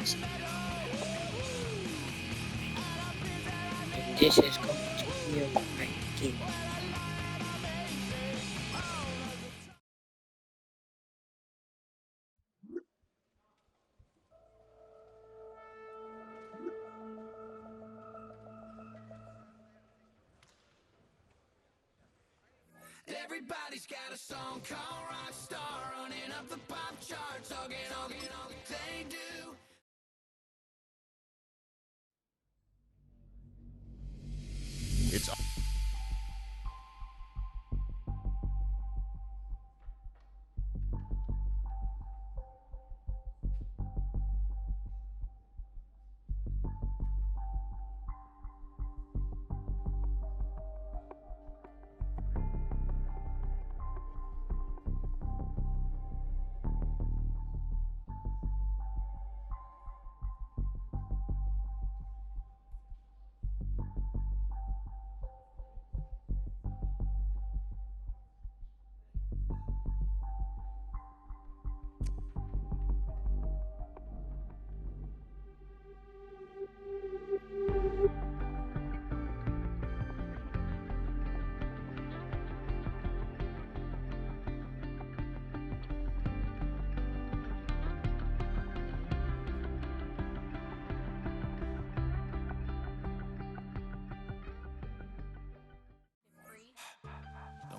This is going to be a great game. Everybody's got a song called Rockstar, running up the pop charts, talking all that they do. It's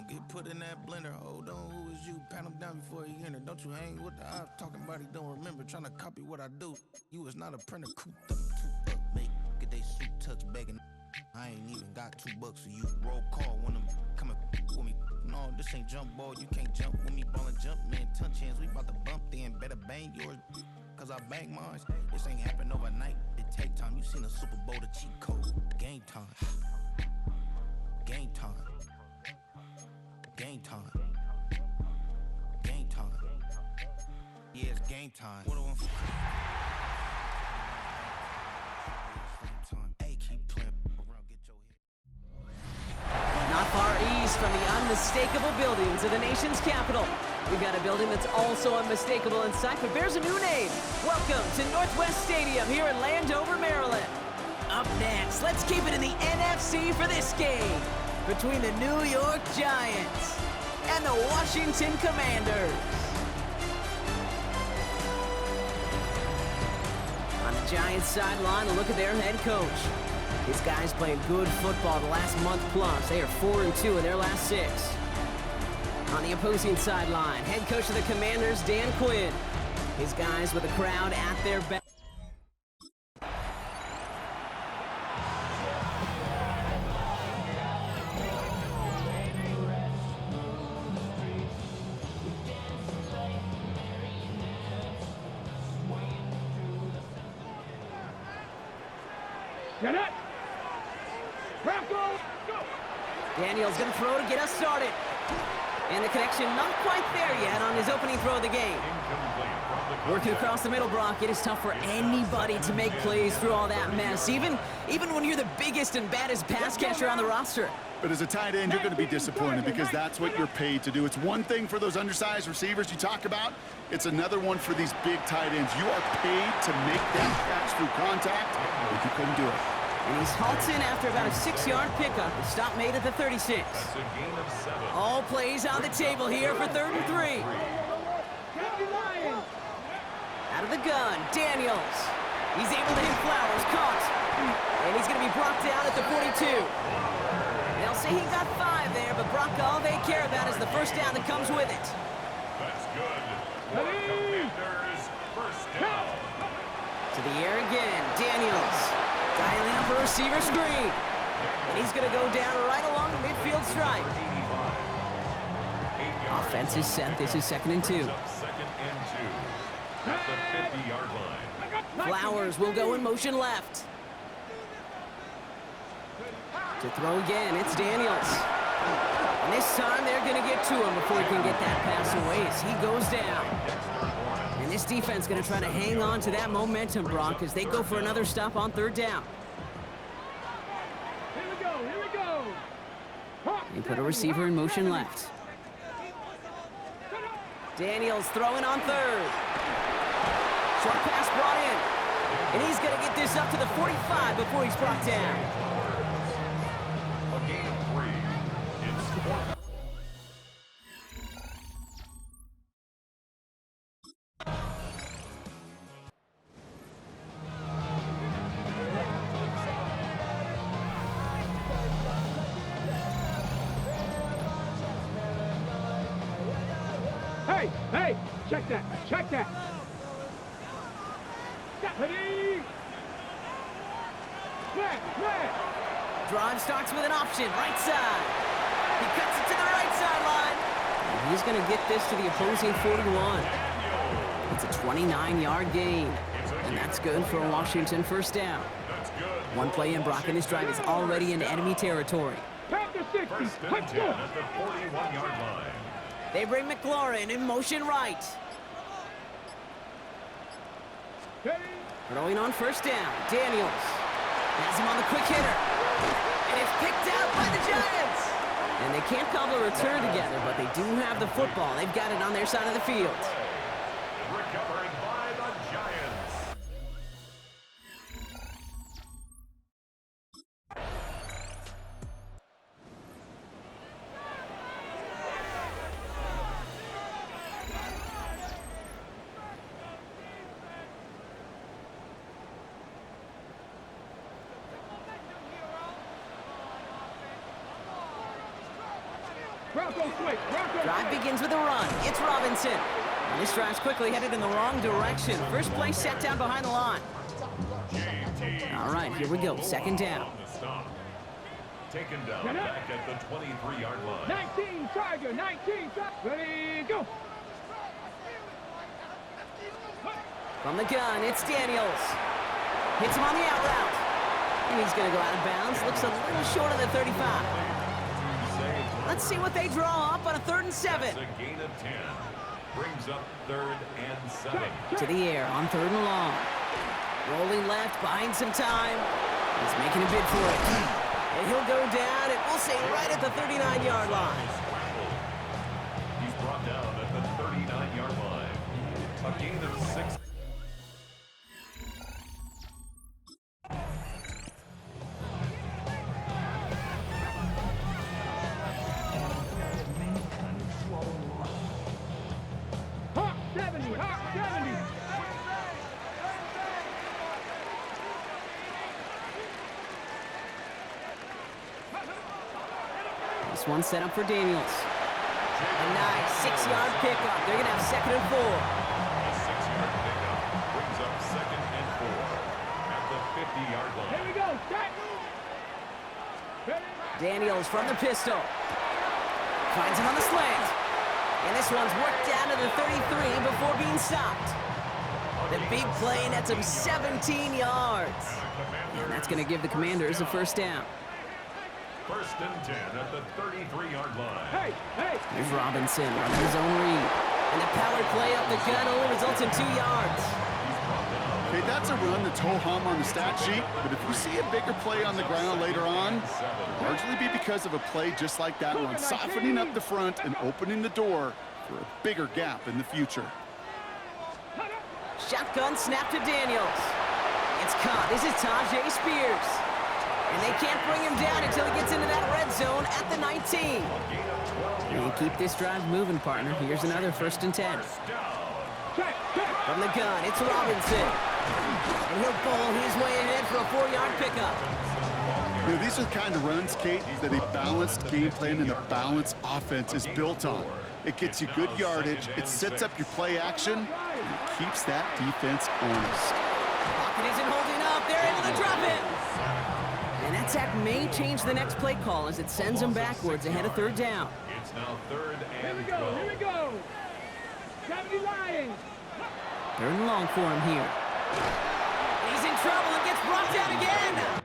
Get put in that blender. Hold on, who is you? Pat him down before he enter. Don't you hang with the ops talking about he don't remember. Trying to copy what I do. You is not a printer. Cooped up, make get they suit touch begging. I ain't even got $2 for you. Roll call when I'm coming with me. No, this ain't jump ball. You can't jump with me. Ballin' jump, man. Touch hands. We about to bump then. Better bang yours. Cause I bang mine. This ain't happen overnight. It take time. You seen a Super Bowl, the cheat code. Game time. Game time. Game time. Game time. Yeah, it's game time. What do I Hey, keep playing around, get your hit. Not far east from the unmistakable buildings of the nation's capital. We've got a building that's also unmistakable in sight, but bears a new name. Welcome to Northwest Stadium here in Landover, Maryland. Up next, let's keep it in the NFC for this game between the New York Giants and the Washington Commanders. On the Giants sideline, a look at their head coach. These guys playing good football the last month plus. They are 4-2 in their last 6. On the opposing sideline, head coach of the Commanders, Dan Quinn. His guys with the crowd at their back. Get it! Daniels going to throw to get us started. And the connection not quite there yet on his opening throw of the game. Working across the middle, Brock, it is tough for anybody to make plays through all that mess, even when you're the biggest and baddest pass catcher on the roster. But as a tight end, you're going to be disappointed because that's what you're paid to do. It's one thing for those undersized receivers you talk about. It's another one for these big tight ends. You are paid to make that catch through contact, but you couldn't do it. And he's halted after about a 6-yard pickup. The stop made at the 36. All plays on the table here for 3rd and 3. Out of the gun, Daniels. He's able to hit Flowers, caught. And he's going to be brought down at the 42. They'll say he got 5 there, but Brock, all they care about is the first down that comes with it. That's good. Commanders, first down. To the air again, Daniels. Dialing up a receiver screen. And he's going to go down right along the midfield stripe. Offense is set. This is 2nd and 2. Second and 2. At the 50-yard line. Flowers will go in motion left. To throw again, it's Daniels. And this time they're going to get to him before he can get that pass away as he goes down. And this defense going to try to hang on to that momentum, Brock, as they go for another stop on 3rd down. Here we go, here we go. They put a receiver in motion left. Daniels throwing on 3rd. Short pass brought in. And he's going to get this up to the 45 before he's brought down. A gain of 3. It's 4th. Hey, hey, check that, check that. Ready? Play. Drive starts with an option, right side. He cuts it to the right sideline. And he's going to get this to the opposing 41. It's a 29-yard gain. And that's good for a Washington first down. That's good. One play in, Brock, and his drive is already into enemy territory. Pass the 60. First and Let's 10 go. at the 41-yard line. They bring McLaurin in motion right. Ready? Throwing on first down, Daniels. Has him on the quick hitter. And it's picked out by the Giants. And they can't cobble a return together, but they do have the football. They've got it on their side of the field. Recovered by the Giants. Bronco switch. Bronco Drive begins with a run. It's Robinson. And this drive's quickly headed in the wrong direction. First play set down behind the line. All right, here we go. Second down. On the stop. Taken down back at the 23-yard line. 19 Tiger, 19 Tiger. Ready, go. From the gun, it's Daniels. Hits him on the out route. And he's going to go out of bounds. Looks a little short of the 35. Let's see what they draw up on a 3rd and 7. That's a gain of 10. Brings up 3rd and 7. To the air on 3rd and long. Rolling left, buying some time. He's making a bid for it. And he'll go down, and we'll say right at the 39-yard line. He's brought down at the 39-yard line. A gain of 6. Hawk 70, Hawk 70. This one set up for Daniels. A nice 6-yard pickup. They're going to have 2nd and 4. A 6-yard pickup brings up 2nd and 4 at the 50-yard Here line. we go, set. Ready? Daniels from the pistol. Finds him on the slant. And this one's worked down to the 33 before being stopped. The big play nets him 17 yards. And that's going to give the Commanders a first down. First and 10 at the 33-yard line. Hey, hey. Here's Robinson running his own read. And the power play up the gun only results in 2 yards. Okay, that's a run that's ho-hum on the stat sheet, but if you see a bigger play on the ground later on, it'll largely be because of a play just like that one, softening up the front and opening the door for a bigger gap in the future. Shotgun snap to Daniels. It's caught. This is Tajay Spears. And they can't bring him down until he gets into that red zone at the 19. And keep this drive moving, partner. Here's another 1st and 10. From the gun, it's Robinson. And he'll bowl his way ahead for a 4-yard pickup. You know, these are the kind of runs, Kate, that a balanced game plan and a balanced offense is built on. It gets you good yardage, it sets up your play action, and it keeps that defense honest. Pocket isn't holding up. They're able to drop it. And that sack may change the next play call as it sends them backwards ahead of 3rd down. It's now 3rd Here we and go, 12. here we go. 70 Lions. 3rd and long for him here. He's in trouble and gets brought down again.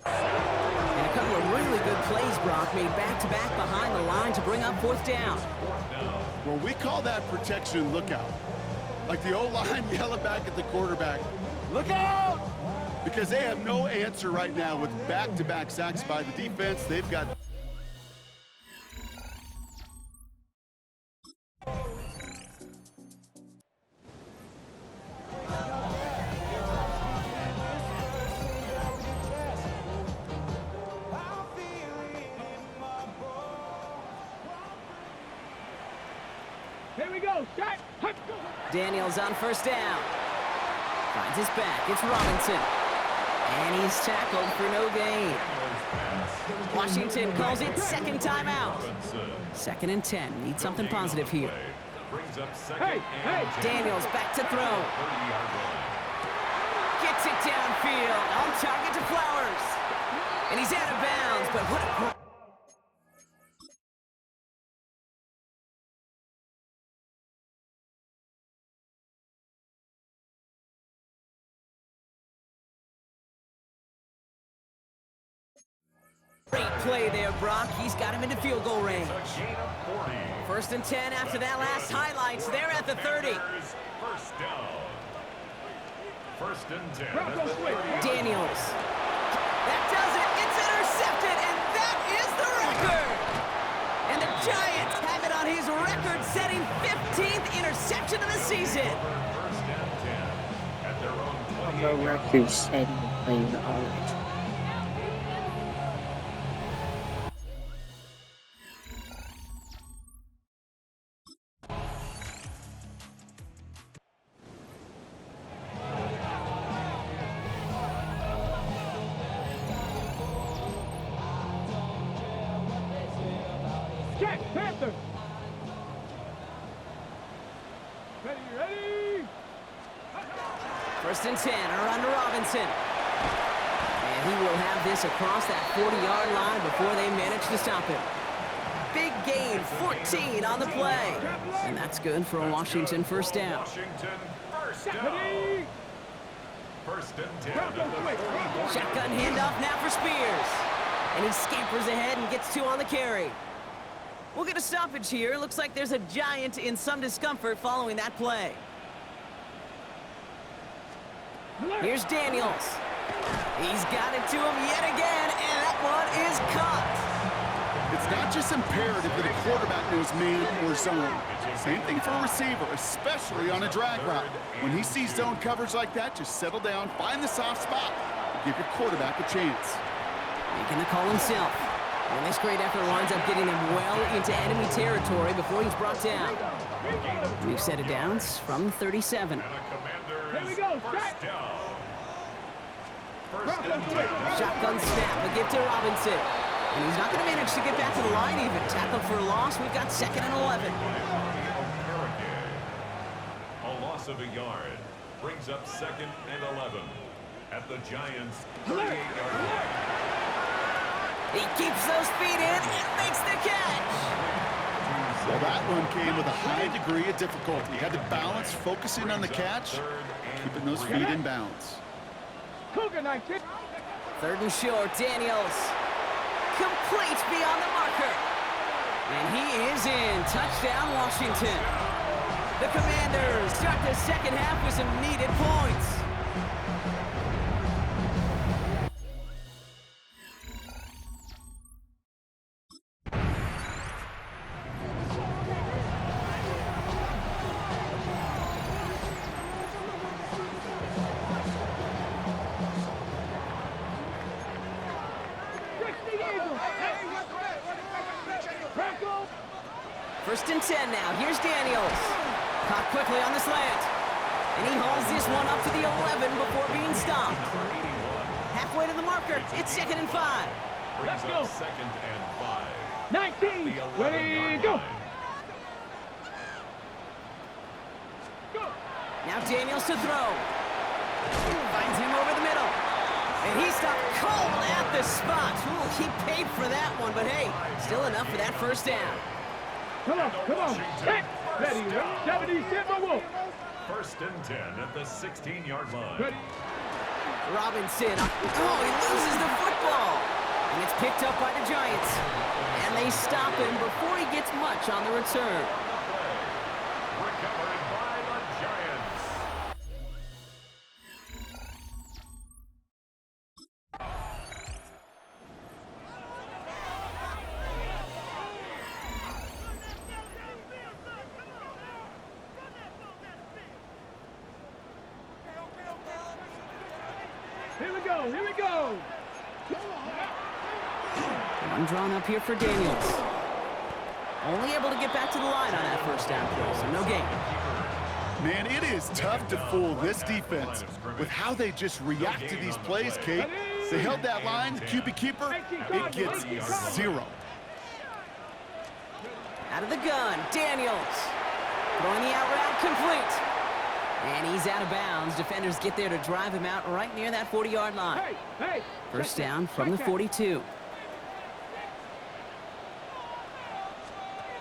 And a couple of really good plays, Brock, made back-to-back behind the line to bring up 4th down. Well, we call that protection lookout. Like the O-line yelling back at the quarterback, look out! Because they have no answer right now with back-to-back sacks by the defense. They've got we go. Shot. Hut. Daniels on first down. Finds his back. It's Robinson. And he's tackled for no gain. Washington calls it second timeout. 2nd and 10. Need something positive here. Brings up Hey, hey. Daniels back to throw. Gets it downfield. On target to Flowers. And he's out of bounds, but what a... Great play there, Brock. He's got him into field goal range. 1st and 10 after that last highlights. They're at the 30. First down. 1st and 10. Bronco switch. Daniels. That does it. It's intercepted, and that is the record. And the Giants have it on his record-setting 15th interception of the season. 1st and 10 at their own 28. No record setting playing orange. Jack Panther. Ready, ready. 1st and 10, around to Robinson. And he will have this across that 40-yard line before they manage to stop him. Big gain, 14 on the play. And that's good for a Washington first down. Washington first down. Ready. 1st and 10 Bronco at the switch. 30. Shotgun handoff now for Spears. And he scampers ahead and gets 2 on the carry. We'll get a stoppage here. Looks like there's a Giant in some discomfort following that play. Here's Daniels. He's got it to him yet again, and that one is caught. It's not just imperative that a quarterback knows man or zone. Same thing for a receiver, especially on a drag route. When he sees zone coverage like that, just settle down, find the soft spot, and give your quarterback a chance. Making the call himself. And this great effort winds up getting him well into enemy territory before he's brought down. New set of downs from 37. And a Commanders Here we go. first down. 1st and 10. Shotgun snap, a give to Robinson. And he's not going to manage to get back to the line even. Tackled for a loss. We've got 2nd and 11. A loss of a yard brings up 2nd and 11 at the Giants' 38-yard line. He keeps those feet in and makes the catch. Well, that one came with a high degree of difficulty. He had to balance focusing on the catch, keeping those feet in bounds. Cougar 19. 3rd and short, Daniels. Complete beyond the marker. And he is in. Touchdown, Washington. The Commanders start the 2nd half with some needed points. Bronco. 1st and 10 now. Here's Daniels. Caught quickly on the slant. And he hauls this one up to the 11 before being stopped. Halfway to the marker. It's 2nd and 5. Let's Brings go. up 2nd and 5. 19. The Ready, 11-yard go. line. Go. Now Daniels to throw. Finds him over the middle. And he stopped cold at the spot. Ooh, he paid for that one, but hey, still enough for that first down. Come on, come on. Set. Ready, 77 Wolf. 1st and 10 at the 16-yard line. Ready. Robinson. Oh, he loses the football. And it's picked up by the Giants. And they stop him before he gets much on the return. Recovered by the Giants. Here we go, here we go. One drawn up here for Daniels. Only able to get back to the line on that first down play, so no gain. Man, it is tough to fool this defense with how they just react to these plays, Kate. They held that line, the QB keeper, it gets 0. Out of the gun, Daniels. Throwing the out route complete. And he's out of bounds. Defenders get there to drive him out right near that 40-yard line. First down from the 42.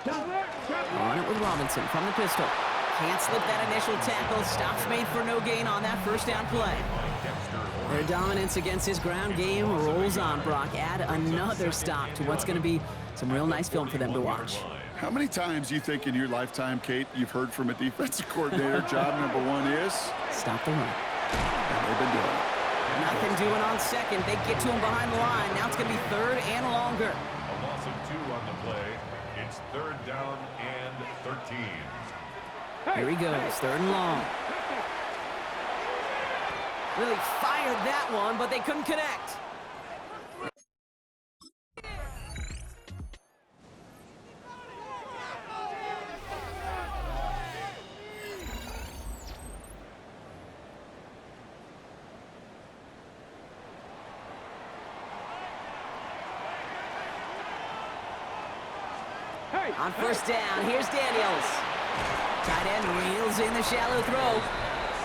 On it with Robinson from the pistol. Can't slip that initial tackle. Stops made for no gain on that first down play. Their dominance against his ground game rolls on, Brock. Add another stop to what's going to be some real nice film for them to watch. How many times do you think in your lifetime, Kate, you've heard from a defensive coordinator, job number 1 is? Stop the run. And they've been doing it. Nothing doing on second. They get to him behind the line. Now it's going to be third and longer. A loss of 2 on the play. It's third down and 13. Here he goes, third and long. Really fired that one, but they couldn't connect. On first down, here's Daniels. Tight end reels in the shallow throw.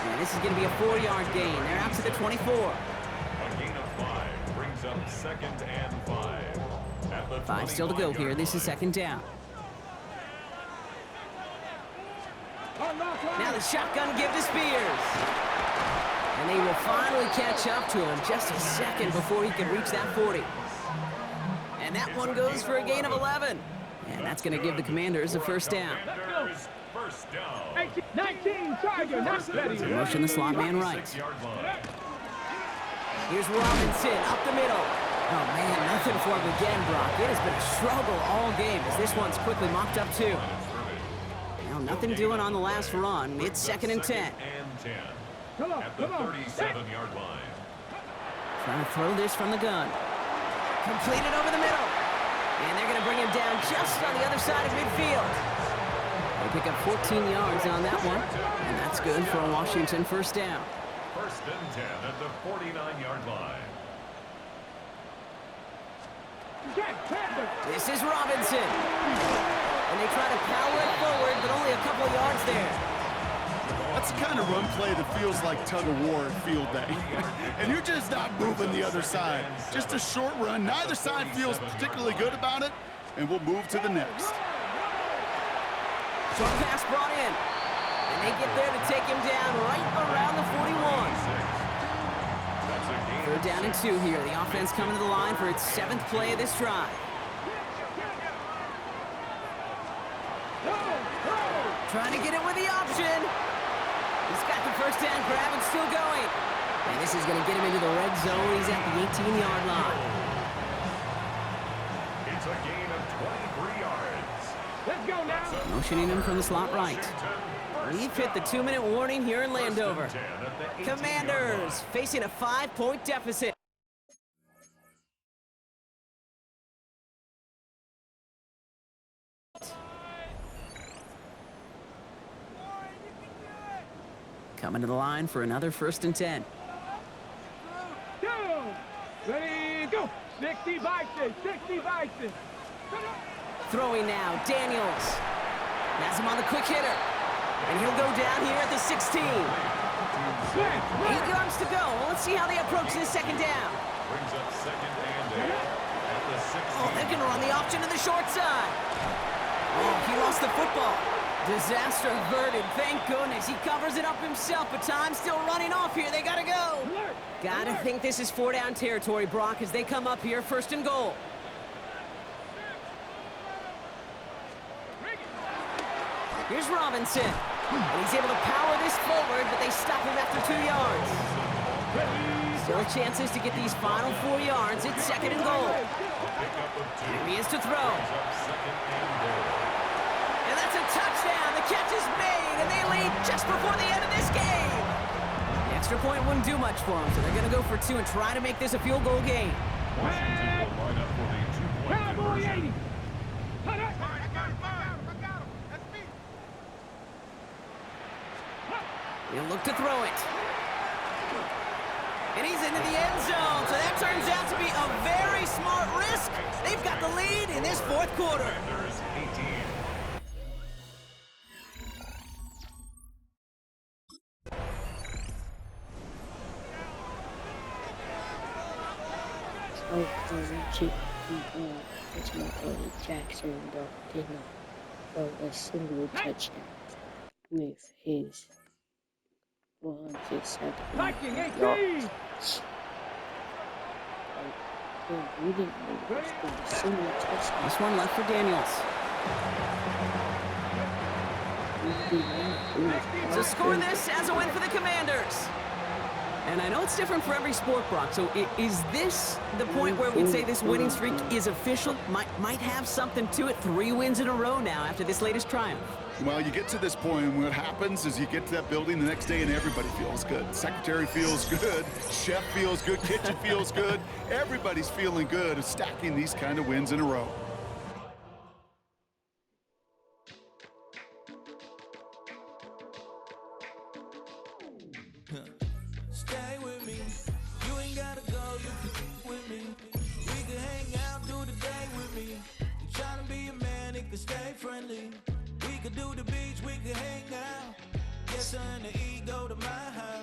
And this is going to be a 4-yard gain. They're out to the 24. A gain of 5 brings up second and 5. At the 5 still to go here. This is second down. Now the shotgun give to Spears. And they will finally catch up to him just a second before he can reach that 40. And that one goes for a gain of 11. And that's going to give the Commanders a first down. First down. 19, Tiger, not ready. Motion the slot man right. Here's Robinson up the middle. Oh, man, nothing for him again, Brock. It has been a struggle all game as this one's quickly mopped up, too. Now, nothing doing on the last run. It's second and 10. At the 37-yard line. Trying to throw this from the gun. Completed over the middle. And they're going to bring him down just on the other side of midfield. They pick up 14 yards on that one. And that's good for a Washington first down. First and 10 at the 49-yard line. This is Robinson. And they try to power it forward, but only a couple of yards there. That's the kind of run play that feels like tug-of-war at field day. And you're just not moving the other side. Just a short run. Neither side feels particularly good about it, and we'll move to the next. Short pass brought in. And they get there to take him down right around the 41. Third down and 2 here. The offense coming to the line for its 7th play of this drive. Trying to get it with the option. He's got the first down grab and still going. And this is going to get him into the red zone. He's at the 18-yard line. It's a gain of 23 yards. Let's go now. Motioning him from the slot right. We've hit the 2-minute warning here in Landover. Commanders facing a 5-point deficit. Coming to the line for another first and 10. Down. Ready, go. 60 Bison, 60 Bison. Throwing now, Daniels. Has him on the quick hitter. And he'll go down here at the 16. 8 yards to go. Well, let's see how they approach this second down. Brings up second and 8 at the 16. Oh, they're going to run the option to the short side. Oh, he lost the football. Disaster averted, thank goodness. He covers it up himself, but time's still running off here. They gotta go. Gotta think this is 4-down territory, Brock, as they come up here, first and goal. Here's Robinson. And he's able to power this forward, but they stop him after 2 yards. Still chances to get these final 4 yards. It's second and goal. Here he is to throw. And that's a touchdown. The catch is made, and they lead just before the end of this game. The extra point wouldn't do much for them, so they're going to go for 2 and try to make this a field goal game. Washington will line up for the 2-point Cowboy conversion. 80. He'll look to throw it. And he's into the end zone, so that turns out to be a very smart risk. They've got the lead in this fourth quarter. Commanders 18. So Eddie Jackson did not throw a single touchdown with his 170 yards. We didn't really score a single touchdown. This one left for Daniels. So score this as a win for the Commanders. And I know it's different for every sport, Brock. So is this the point where we'd say this winning streak is official? Might have something to it. 3 wins in a row now after this latest triumph. Well, you get to this point, and what happens is you get to that building the next day and everybody feels good. Secretary feels good, chef feels good, kitchen feels good. Everybody's feeling good of stacking these kind of wins in a row. Stay with me. You ain't gotta go, you can with me. We can hang out, do the day with me. I'm trying to be a man, it can stay friendly. We could do the beach, we can hang out. Get her and the ego to my house.